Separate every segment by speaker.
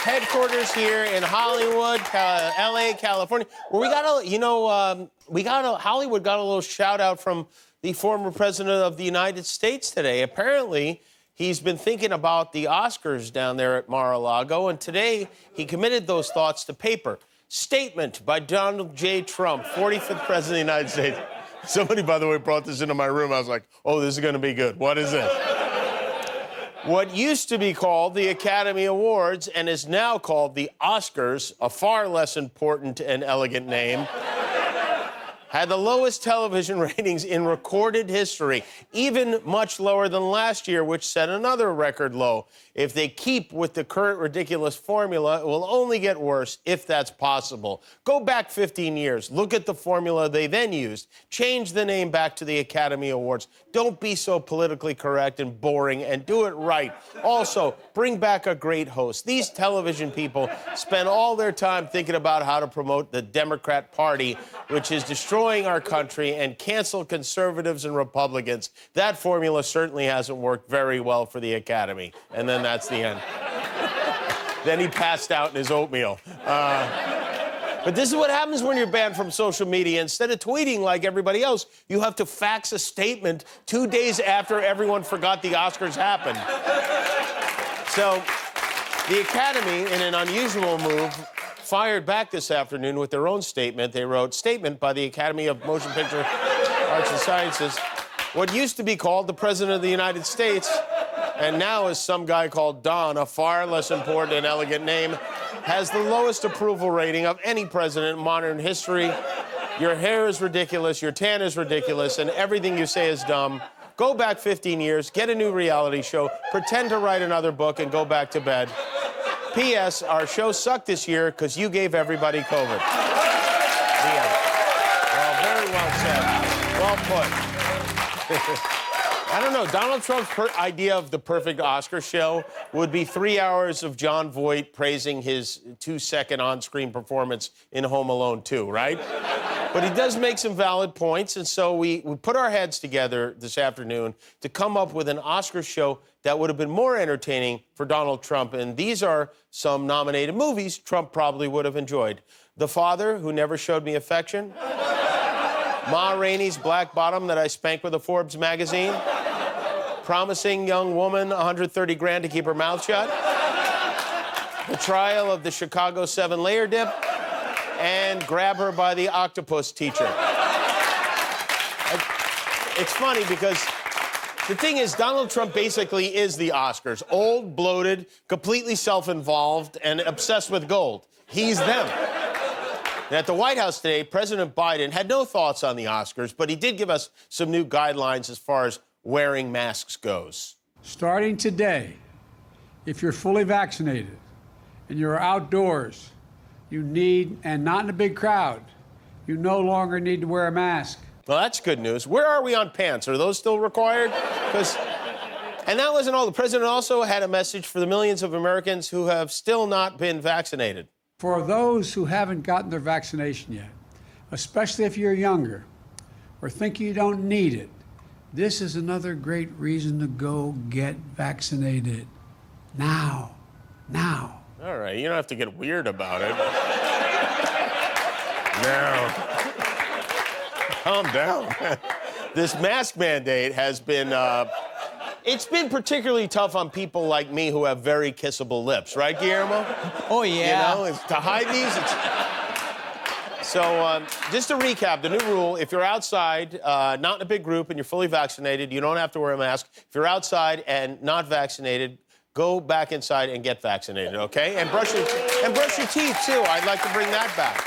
Speaker 1: headquarters here in Hollywood, L.A., California, where Hollywood got a little shout out from the former president of the United States today. Apparently, he's been thinking about the Oscars down there at Mar-a-Lago, and today he committed those thoughts to paper. Statement by Donald J. Trump, 45th president of the United States. Somebody, by the way, brought this into my room. I was like, oh, this is going to be good. What is this? What used to be called the Academy Awards and is now called the Oscars, a far less important and elegant name, had the lowest television ratings in recorded history, even much lower than last year, which set another record low. If they keep with the current ridiculous formula, it will only get worse if that's possible. Go back 15 years. Look at the formula they then used. Change the name back to the Academy Awards. Don't be so politically correct and boring, and do it right. Also, bring back a great host. These television people spend all their time thinking about how to promote the Democrat Party, which is destroying our country, and cancel conservatives and Republicans. That formula certainly hasn't worked very well for the Academy. And then that's the end. Then he passed out in his oatmeal. But this is what happens when you're banned from social media. Instead of tweeting like everybody else, you have to fax a statement 2 days after everyone forgot the Oscars happened. So the Academy, in an unusual move, fired back this afternoon with their own statement. They wrote, statement by the Academy of Motion Picture Arts and Sciences. What used to be called the President of the United States, and now is some guy called Don, a far less important and elegant name, has the lowest approval rating of any president in modern history. Your hair is ridiculous, your tan is ridiculous, and everything you say is dumb. Go back 15 years, get a new reality show, pretend to write another book, and go back to bed. P.S. Our show sucked this year because you gave everybody COVID. The end. Well, very well said. Well put. I don't know. Donald Trump's idea of the perfect Oscar show would be 3 hours of Jon Voight praising his 2-second on-screen performance in Home Alone 2, right? But he does make some valid points, and so we put our heads together this afternoon to come up with an Oscar show that would have been more entertaining for Donald Trump. And these are some nominated movies Trump probably would have enjoyed. The Father Who Never Showed Me Affection. Ma Rainey's Black Bottom That I Spanked with a Forbes magazine. Promising Young Woman, 130 grand to keep her mouth shut. The Trial of the Chicago 7-Layer Dip. And Grab Her by the Octopus Teacher. It's funny because the thing is, Donald Trump basically is the Oscars. Old, bloated, completely self-involved, and obsessed with gold. He's them. And at the White House today, President Biden had no thoughts on the Oscars, but he did give us some new guidelines as far as wearing masks goes.
Speaker 2: Starting today, if you're fully vaccinated and you're outdoors, you need, and not in a big crowd, you no longer need to wear a mask.
Speaker 1: Well, that's good news. Where are we on pants? Are those still required? And that wasn't all. The president also had a message for the millions of Americans who have still not been vaccinated.
Speaker 2: For those who haven't gotten their vaccination yet, especially if you're younger or think you don't need it, this is another great reason to go get vaccinated. Now.
Speaker 1: All right, you don't have to get weird about it. Now. Calm down. This mask mandate has been, it's been particularly tough on people like me who have very kissable lips, right, Guillermo?
Speaker 3: Oh, yeah.
Speaker 1: You know, to hide these, So, just to recap, the new rule, if you're outside, not in a big group, and you're fully vaccinated, you don't have to wear a mask. If you're outside and not vaccinated, go back inside and get vaccinated, okay? And brush your teeth, too. I'd like to bring that back.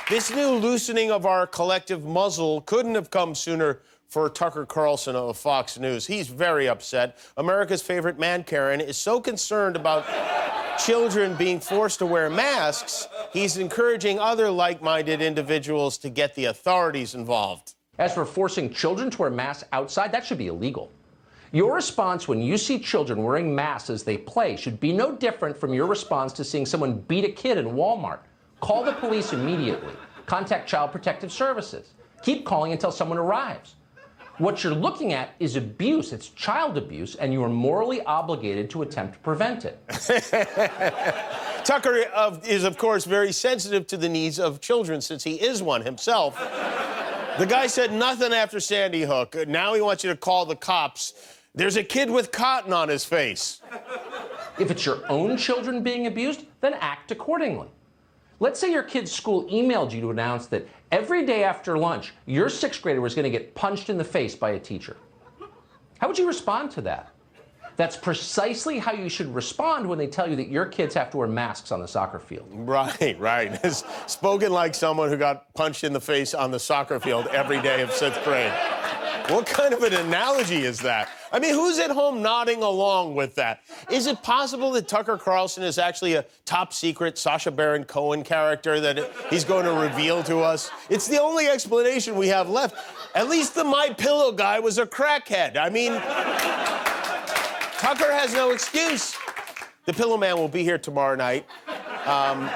Speaker 1: This new loosening of our collective muzzle couldn't have come sooner for Tucker Carlson of Fox News. He's very upset. America's favorite man, Karen, is so concerned about children being forced to wear masks, he's encouraging other like-minded individuals to get the authorities involved.
Speaker 4: As for forcing children to wear masks outside, that should be illegal. Your response when you see children wearing masks as they play should be no different from your response to seeing someone beat a kid in Walmart. Call the police immediately. Contact Child Protective Services. Keep calling until someone arrives. What you're looking at is abuse. It's child abuse, and you are morally obligated to attempt to prevent it.
Speaker 1: Tucker is, of course, very sensitive to the needs of children since he is one himself. The guy said nothing after Sandy Hook. Now he wants you to call the cops. There's a kid with cotton on his face.
Speaker 4: If it's your own children being abused, then act accordingly. Let's say your kid's school emailed you to announce that every day after lunch, your 6th grader was going to get punched in the face by a teacher. How would you respond to that? That's precisely how you should respond when they tell you that your kids have to wear masks on the soccer field.
Speaker 1: Right. Spoken like someone who got punched in the face on the soccer field every day of 6th grade. What kind of an analogy is that? I mean, who's at home nodding along with that? Is it possible that Tucker Carlson is actually a top secret Sacha Baron Cohen character that he's going to reveal to us? It's the only explanation we have left. At least the MyPillow guy was a crackhead. I mean, Tucker has no excuse. The Pillow Man will be here tomorrow night.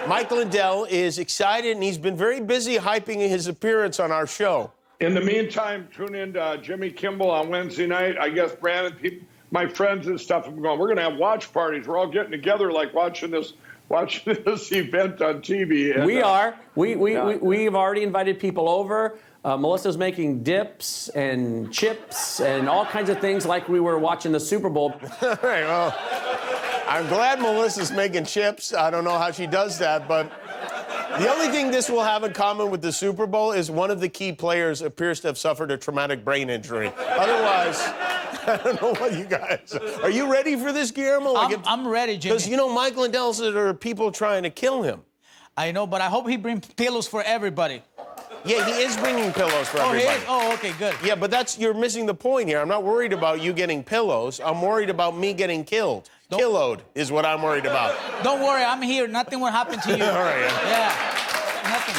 Speaker 1: Mike Lindell is excited, and he's been very busy hyping his appearance on our show.
Speaker 3: In the meantime, tune in to Jimmy Kimmel on Wednesday night. I guess Brandon, people, my friends and stuff, have going, we're going to have watch parties. We're all getting together like watching this event on TV. And,
Speaker 5: we are. We've already invited people over. Melissa's making dips and chips and all kinds of things like we were watching the Super Bowl.
Speaker 1: All right, well, I'm glad Melissa's making chips. I don't know how she does that, but the only thing this will have in common with the Super Bowl is one of the key players appears to have suffered a traumatic brain injury. Otherwise, I don't know what you guys... Are you ready for this, Guillermo?
Speaker 6: I'm ready, Jimmy.
Speaker 1: Because, you know, Mike Lindell said there are people trying to kill him.
Speaker 6: I know, but I hope he brings pillows for everybody.
Speaker 1: Yeah, he is bringing pillows for everybody.
Speaker 6: He is? Oh, okay, good.
Speaker 1: Yeah, but you're missing the point here. I'm not worried about you getting pillows. I'm worried about me getting killed. Killowed is what I'm worried about.
Speaker 6: Don't worry, I'm here. Nothing will happen to you.
Speaker 1: All right.
Speaker 6: Yeah, nothing.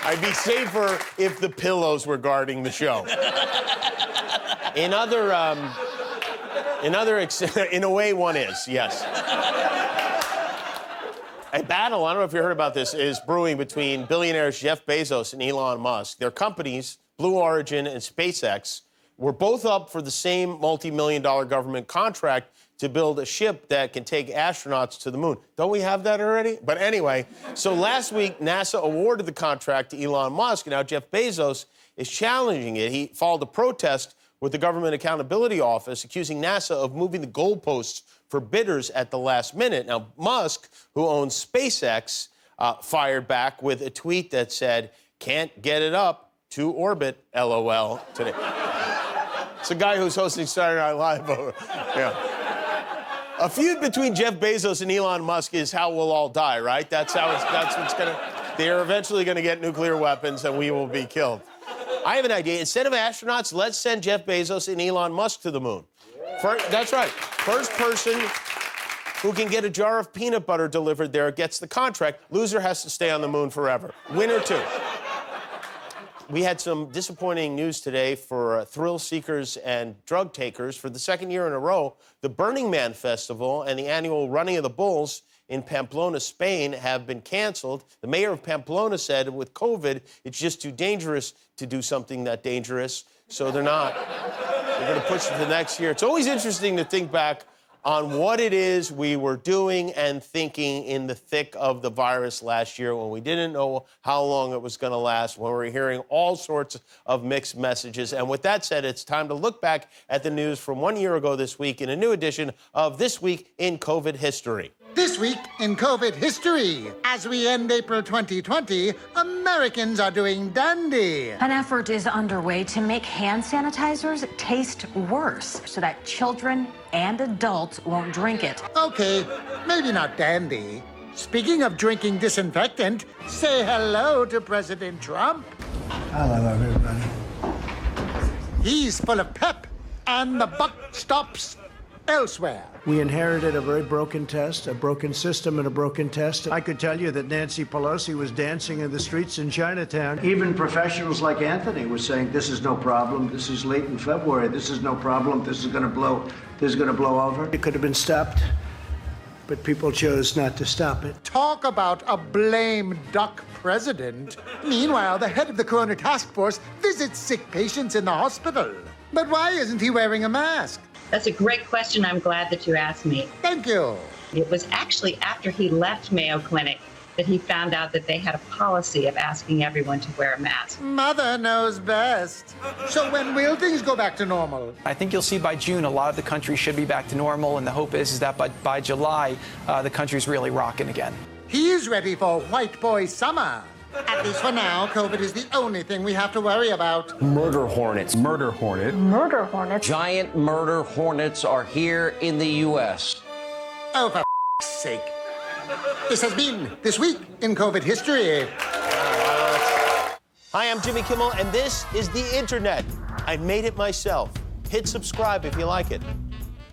Speaker 1: I'd be safer if the pillows were guarding the show. In a way, one is, yes. A battle, I don't know if you heard about this, is brewing between billionaires Jeff Bezos and Elon Musk. Their companies, Blue Origin and SpaceX, were both up for the same multi-million-dollar government contract to build a ship that can take astronauts to the moon. Don't we have that already? But anyway, so last week, NASA awarded the contract to Elon Musk, and now Jeff Bezos is challenging it. He filed a protest with the Government Accountability Office, accusing NASA of moving the goalposts for bidders at the last minute. Now, Musk, who owns SpaceX, fired back with a tweet that said, "Can't get it up to orbit, LOL," today. It's a guy who's hosting Saturday Night Live. Yeah. A feud between Jeff Bezos and Elon Musk is how we'll all die, right? That's what's gonna... They're eventually gonna get nuclear weapons and we will be killed. I have an idea. Instead of astronauts, let's send Jeff Bezos and Elon Musk to the moon. That's right. First person who can get a jar of peanut butter delivered there gets the contract. Loser has to stay on the moon forever. Winner too. We had some disappointing news today for thrill seekers and drug takers. For the second year in a row, the Burning Man Festival and the annual Running of the Bulls in Pamplona, Spain, have been canceled. The mayor of Pamplona said with COVID, it's just too dangerous to do something that dangerous, so they're not. They're going to push it to next year. It's always interesting to think back on what it is we were doing and thinking in the thick of the virus last year when we didn't know how long it was going to last, when we were hearing all sorts of mixed messages. And with that said, it's time to look back at the news from 1 year ago this week in a new edition of This Week in COVID History.
Speaker 7: This week in COVID history. As we end April 2020, Americans are doing dandy.
Speaker 8: An effort is underway to make hand sanitizers taste worse so that children and adults won't drink it.
Speaker 7: Okay, maybe not dandy. Speaking of drinking disinfectant, say hello to President Trump.
Speaker 2: Hello, everybody.
Speaker 7: He's full of pep, and the buck stops elsewhere.
Speaker 9: We inherited a very broken test, a broken system and a broken test. I could tell you that Nancy Pelosi was dancing in the streets in Chinatown. Even professionals like Anthony were saying, this is no problem. This is late in February. This is no problem. This is going to blow over. It could have been stopped but people chose not to stop it.
Speaker 7: Talk about a blame duck president. Meanwhile, the head of the Corona Task Force visits sick patients in the hospital. But why isn't he wearing a mask?
Speaker 10: That's a great question. I'm glad that you asked me.
Speaker 7: Thank you.
Speaker 10: It was actually after he left Mayo Clinic that he found out that they had a policy of asking everyone to wear a mask.
Speaker 7: Mother knows best. So when will things go back to normal?
Speaker 11: I think you'll see by June a lot of the country should be back to normal, and the hope is that by July, the country's really rocking again.
Speaker 7: He's ready for white boy summer. At least for now, COVID is the only thing we have to worry about.
Speaker 12: Murder hornets. Murder hornet.
Speaker 8: Murder hornets.
Speaker 12: Giant murder hornets are here in the U.S.
Speaker 7: Oh, for sake. This has been This Week in COVID History.
Speaker 1: Hi, I'm Jimmy Kimmel, and this is the Internet. I made it myself. Hit subscribe if you like it.